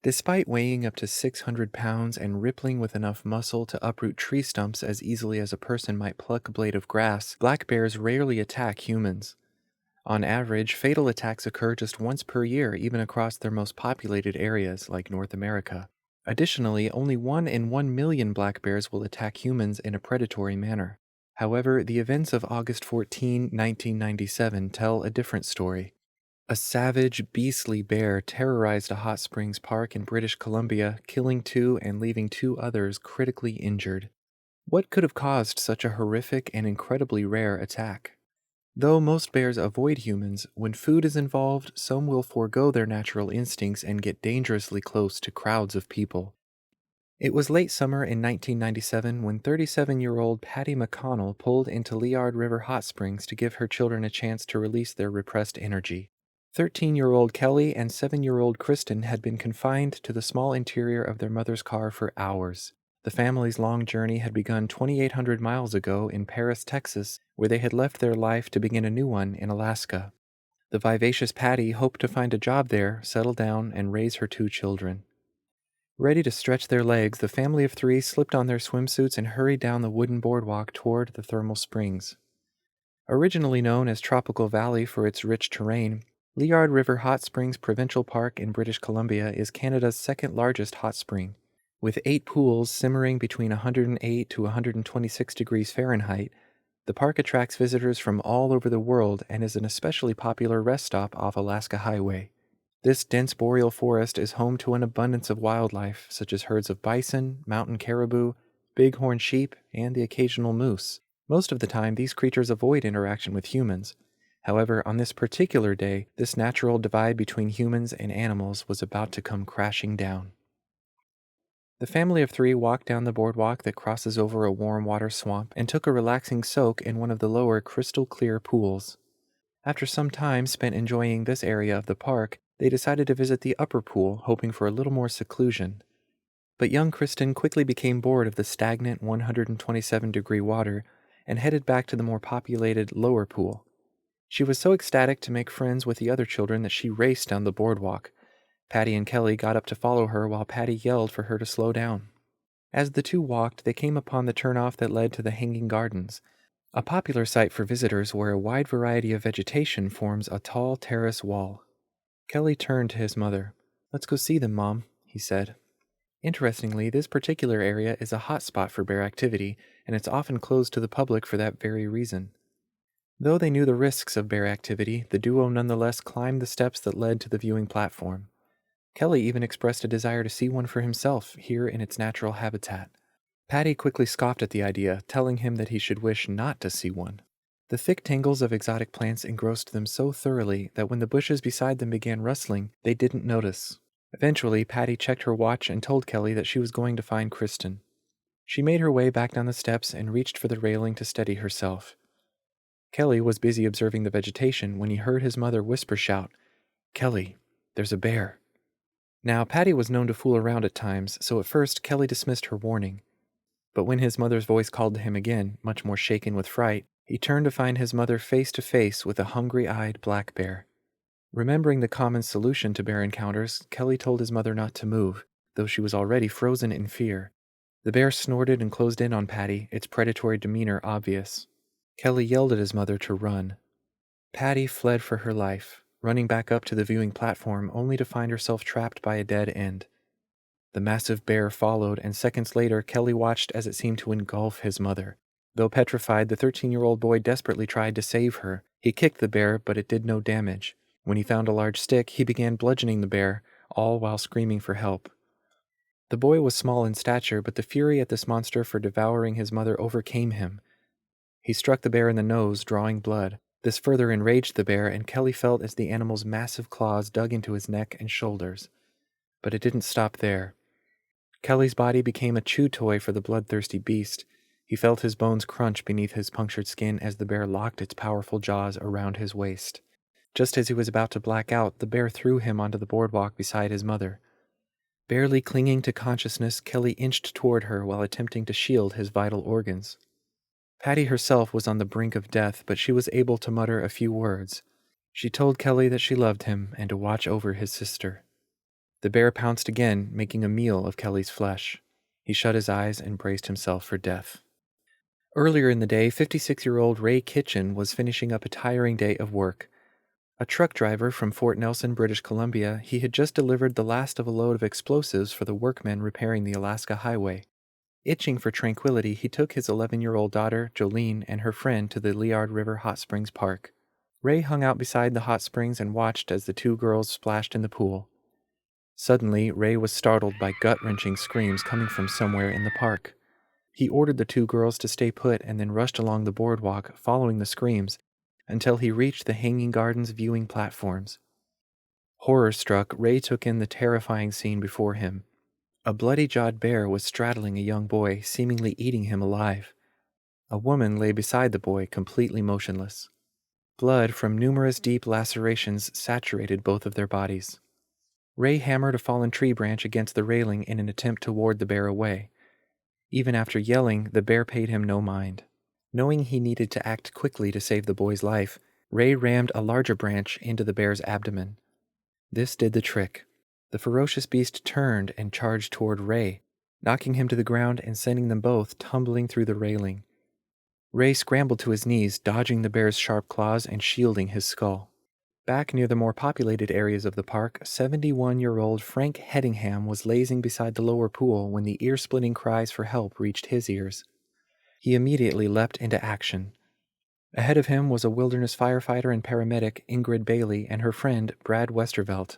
Despite weighing up to 600 pounds and rippling with enough muscle to uproot tree stumps as easily as a person might pluck a blade of grass, black bears rarely attack humans. On average, fatal attacks occur just once per year, even across their most populated areas, like North America. Additionally, only 1 in 1 million black bears will attack humans in a predatory manner. However, the events of August 14, 1997 tell a different story. A savage, beastly bear terrorized a hot springs park in British Columbia, killing 2 and leaving 2 others critically injured. What could have caused such a horrific and incredibly rare attack? Though most bears avoid humans, when food is involved, some will forego their natural instincts and get dangerously close to crowds of people. It was late summer in 1997 when 37-year-old Patty McConnell pulled into Liard River Hot Springs to give her children a chance to release their repressed energy. 13-year-old Kelly and 7-year-old Kristen had been confined to the small interior of their mother's car for hours. The family's long journey had begun 2,800 miles ago in Paris, Texas, where they had left their life to begin a new one in Alaska. The vivacious Patty hoped to find a job there, settle down, and raise her 2 children. Ready to stretch their legs, the family of 3 slipped on their swimsuits and hurried down the wooden boardwalk toward the thermal springs. Originally known as Tropical Valley for its rich terrain, Liard River Hot Springs Provincial Park in British Columbia is Canada's second largest hot spring. With 8 pools simmering between 108 to 126 degrees Fahrenheit, the park attracts visitors from all over the world and is an especially popular rest stop off Alaska Highway. This dense boreal forest is home to an abundance of wildlife, such as herds of bison, mountain caribou, bighorn sheep, and the occasional moose. Most of the time, these creatures avoid interaction with humans. However, on this particular day, this natural divide between humans and animals was about to come crashing down. The family of 3 walked down the boardwalk that crosses over a warm water swamp and took a relaxing soak in one of the lower crystal-clear pools. After some time spent enjoying this area of the park, they decided to visit the upper pool, hoping for a little more seclusion. But young Kristen quickly became bored of the stagnant 127-degree water and headed back to the more populated lower pool. She was so ecstatic to make friends with the other children that she raced down the boardwalk. Patty and Kelly got up to follow her while Patty yelled for her to slow down. As the 2 walked, they came upon the turnoff that led to the Hanging Gardens, a popular site for visitors where a wide variety of vegetation forms a tall terrace wall. Kelly turned to his mother. "Let's go see them, Mom," he said. Interestingly, this particular area is a hot spot for bear activity, and it's often closed to the public for that very reason. Though they knew the risks of bear activity, the duo nonetheless climbed the steps that led to the viewing platform. Kelly even expressed a desire to see one for himself here in its natural habitat. Patty quickly scoffed at the idea, telling him that he should wish not to see one. The thick tangles of exotic plants engrossed them so thoroughly that when the bushes beside them began rustling, they didn't notice. Eventually, Patty checked her watch and told Kelly that she was going to find Kristen. She made her way back down the steps and reached for the railing to steady herself. Kelly was busy observing the vegetation when he heard his mother whisper shout, "Kelly, there's a bear." Now, Patty was known to fool around at times, so at first Kelly dismissed her warning. But when his mother's voice called to him again, much more shaken with fright, he turned to find his mother face to face with a hungry-eyed black bear. Remembering the common solution to bear encounters, Kelly told his mother not to move, though she was already frozen in fear. The bear snorted and closed in on Patty, its predatory demeanor obvious. Kelly yelled at his mother to run. Patty fled for her life, running back up to the viewing platform only to find herself trapped by a dead end. The massive bear followed, and seconds later, Kelly watched as it seemed to engulf his mother. Though petrified, the 13-year-old boy desperately tried to save her. He kicked the bear, but it did no damage. When he found a large stick, he began bludgeoning the bear, all while screaming for help. The boy was small in stature, but the fury at this monster for devouring his mother overcame him. He struck the bear in the nose, drawing blood. This further enraged the bear, and Kelly felt as the animal's massive claws dug into his neck and shoulders. But it didn't stop there. Kelly's body became a chew toy for the bloodthirsty beast. He felt his bones crunch beneath his punctured skin as the bear locked its powerful jaws around his waist. Just as he was about to black out, the bear threw him onto the boardwalk beside his mother. Barely clinging to consciousness, Kelly inched toward her while attempting to shield his vital organs. Patty herself was on the brink of death, but she was able to mutter a few words. She told Kelly that she loved him and to watch over his sister. The bear pounced again, making a meal of Kelly's flesh. He shut his eyes and braced himself for death. Earlier in the day, 56-year-old Ray Kitchen was finishing up a tiring day of work. A truck driver from Fort Nelson, British Columbia, he had just delivered the last of a load of explosives for the workmen repairing the Alaska Highway. Itching for tranquility, he took his 11-year-old daughter, Jolene, and her friend to the Liard River Hot Springs Park. Ray hung out beside the hot springs and watched as the two girls splashed in the pool. Suddenly, Ray was startled by gut-wrenching screams coming from somewhere in the park. He ordered the two girls to stay put and then rushed along the boardwalk, following the screams, until he reached the Hanging Gardens viewing platforms. Horror-struck, Ray took in the terrifying scene before him. A bloody-jawed bear was straddling a young boy, seemingly eating him alive. A woman lay beside the boy, completely motionless. Blood from numerous deep lacerations saturated both of their bodies. Ray hammered a fallen tree branch against the railing in an attempt to ward the bear away. Even after yelling, the bear paid him no mind. Knowing he needed to act quickly to save the boy's life, Ray rammed a larger branch into the bear's abdomen. This did the trick. The ferocious beast turned and charged toward Ray, knocking him to the ground and sending them both tumbling through the railing. Ray scrambled to his knees, dodging the bear's sharp claws and shielding his skull. Back near the more populated areas of the park, 71-year-old Frank Headingham was lazing beside the lower pool when the ear-splitting cries for help reached his ears. He immediately leapt into action. Ahead of him was a wilderness firefighter and paramedic, Ingrid Bailey, and her friend, Brad Westervelt.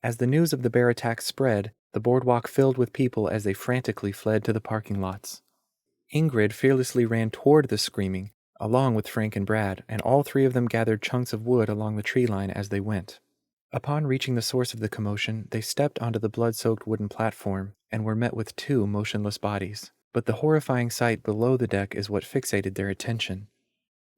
As the news of the bear attack spread, the boardwalk filled with people as they frantically fled to the parking lots. Ingrid fearlessly ran toward the screaming, along with Frank and Brad, and all three of them gathered chunks of wood along the tree line as they went. Upon reaching the source of the commotion, they stepped onto the blood-soaked wooden platform and were met with two motionless bodies. But the horrifying sight below the deck is what fixated their attention.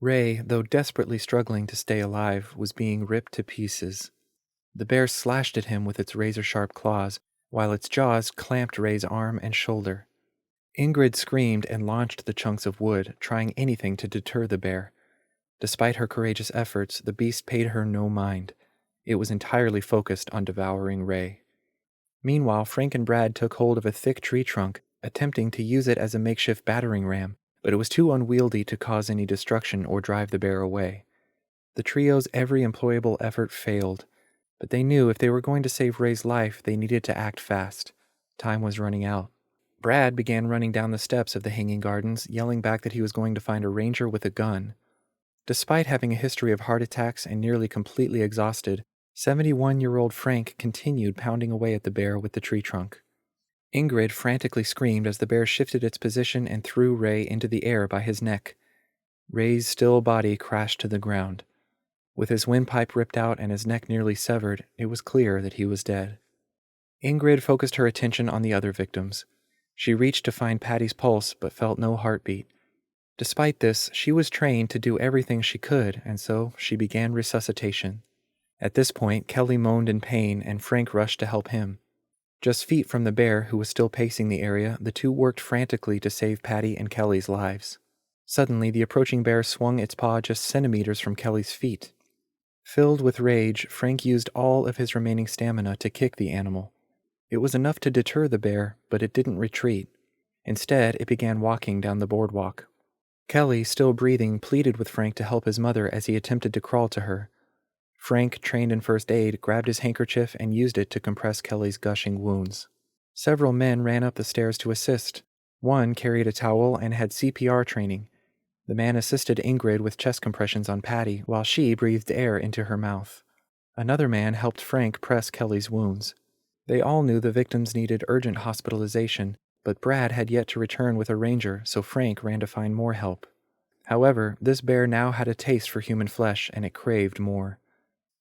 Ray, though desperately struggling to stay alive, was being ripped to pieces. The bear slashed at him with its razor-sharp claws, while its jaws clamped Ray's arm and shoulder. Ingrid screamed and launched the chunks of wood, trying anything to deter the bear. Despite her courageous efforts, the beast paid her no mind. It was entirely focused on devouring Ray. Meanwhile, Frank and Brad took hold of a thick tree trunk, attempting to use it as a makeshift battering ram, but it was too unwieldy to cause any destruction or drive the bear away. The trio's every employable effort failed, but they knew if they were going to save Ray's life, they needed to act fast. Time was running out. Brad began running down the steps of the Hanging Gardens, yelling back that he was going to find a ranger with a gun. Despite having a history of heart attacks and nearly completely exhausted, 71-year-old Frank continued pounding away at the bear with the tree trunk. Ingrid frantically screamed as the bear shifted its position and threw Ray into the air by his neck. Ray's still body crashed to the ground. With his windpipe ripped out and his neck nearly severed, it was clear that he was dead. Ingrid focused her attention on the other victims. She reached to find Patty's pulse, but felt no heartbeat. Despite this, she was trained to do everything she could, and so she began resuscitation. At this point, Kelly moaned in pain, and Frank rushed to help him. Just feet from the bear, who was still pacing the area, the two worked frantically to save Patty and Kelly's lives. Suddenly, the approaching bear swung its paw just centimeters from Kelly's feet. Filled with rage, Frank used all of his remaining stamina to kick the animal. It was enough to deter the bear, but it didn't retreat. Instead, it began walking down the boardwalk. Kelly, still breathing, pleaded with Frank to help his mother as he attempted to crawl to her. Frank, trained in first aid, grabbed his handkerchief and used it to compress Kelly's gushing wounds. Several men ran up the stairs to assist. One carried a towel and had CPR training. The man assisted Ingrid with chest compressions on Patty while she breathed air into her mouth. Another man helped Frank press Kelly's wounds. They all knew the victims needed urgent hospitalization, but Brad had yet to return with a ranger, so Frank ran to find more help. However, this bear now had a taste for human flesh, and it craved more.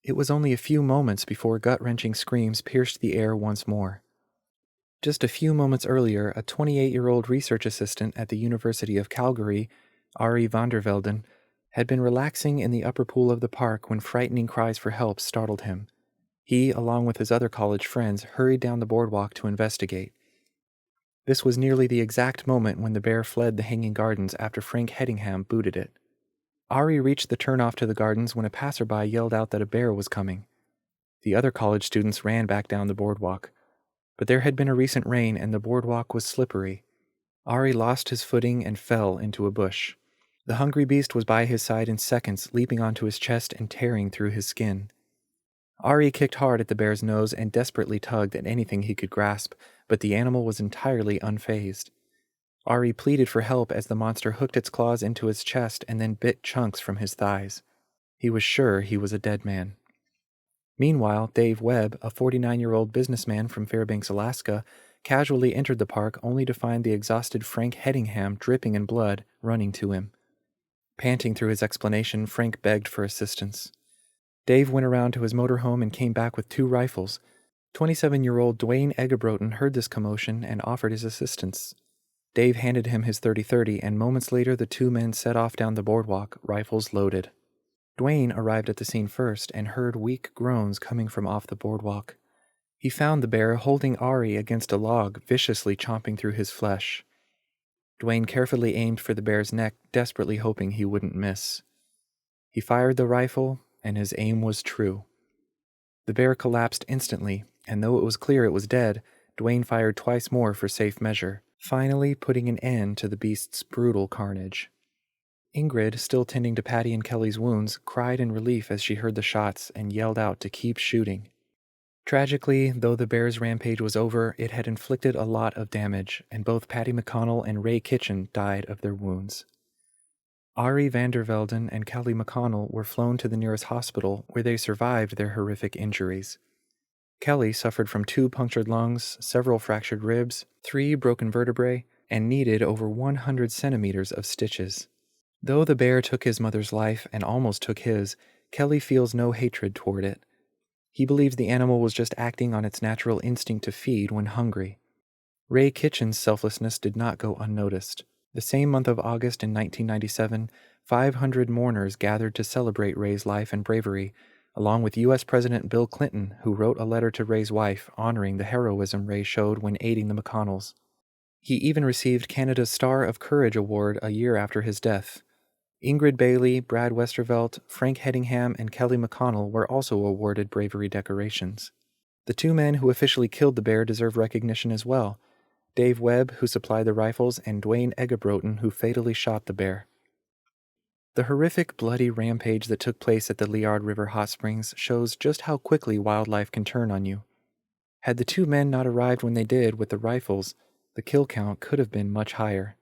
It was only a few moments before gut-wrenching screams pierced the air once more. Just a few moments earlier, a 28-year-old research assistant at the University of Calgary, Ari van der Velden, had been relaxing in the upper pool of the park when frightening cries for help startled him. He, along with his other college friends, hurried down the boardwalk to investigate. This was nearly the exact moment when the bear fled the Hanging Gardens after Frank Headingham booted it. Ari reached the turnoff to the gardens when a passerby yelled out that a bear was coming. The other college students ran back down the boardwalk. But there had been a recent rain and the boardwalk was slippery. Ari lost his footing and fell into a bush. The hungry beast was by his side in seconds, leaping onto his chest and tearing through his skin. Ari kicked hard at the bear's nose and desperately tugged at anything he could grasp, but the animal was entirely unfazed. Ari pleaded for help as the monster hooked its claws into his chest and then bit chunks from his thighs. He was sure he was a dead man. Meanwhile, Dave Webb, a 49-year-old businessman from Fairbanks, Alaska, casually entered the park only to find the exhausted Frank Headingham dripping in blood, running to him. Panting through his explanation, Frank begged for assistance. Dave went around to his motorhome and came back with 2 rifles. 27-year-old Dwayne Eggebroten heard this commotion and offered his assistance. Dave handed him his .30-30, and moments later the 2 men set off down the boardwalk, rifles loaded. Dwayne arrived at the scene first and heard weak groans coming from off the boardwalk. He found the bear holding Ari against a log, viciously chomping through his flesh. Dwayne carefully aimed for the bear's neck, desperately hoping he wouldn't miss. He fired the rifle, and his aim was true. The bear collapsed instantly, and though it was clear it was dead, Dwayne fired twice more for safe measure, finally putting an end to the beast's brutal carnage. Ingrid, still tending to Patty and Kelly's wounds, cried in relief as she heard the shots and yelled out to keep shooting. Tragically, though the bear's rampage was over, it had inflicted a lot of damage, and both Patty McConnell and Ray Kitchen died of their wounds. Ari Vandervelden and Kelly McConnell were flown to the nearest hospital, where they survived their horrific injuries. Kelly suffered from 2 punctured lungs, several fractured ribs, 3 broken vertebrae, and needed over 100 centimeters of stitches. Though the bear took his mother's life and almost took his, Kelly feels no hatred toward it. He believes the animal was just acting on its natural instinct to feed when hungry. Ray Kitchen's selflessness did not go unnoticed. The same month of August in 1997, 500 mourners gathered to celebrate Ray's life and bravery, along with U.S. President Bill Clinton, who wrote a letter to Ray's wife honoring the heroism Ray showed when aiding the McConnells. He even received Canada's Star of Courage Award a year after his death. Ingrid Bailey, Brad Westervelt, Frank Headingham, and Kelly McConnell were also awarded bravery decorations. The 2 men who officially killed the bear deserve recognition as well: Dave Webb, who supplied the rifles, and Dwayne Eggebroten, who fatally shot the bear. The horrific, bloody rampage that took place at the Liard River Hot Springs shows just how quickly wildlife can turn on you. Had the 2 men not arrived when they did with the rifles, the kill count could have been much higher.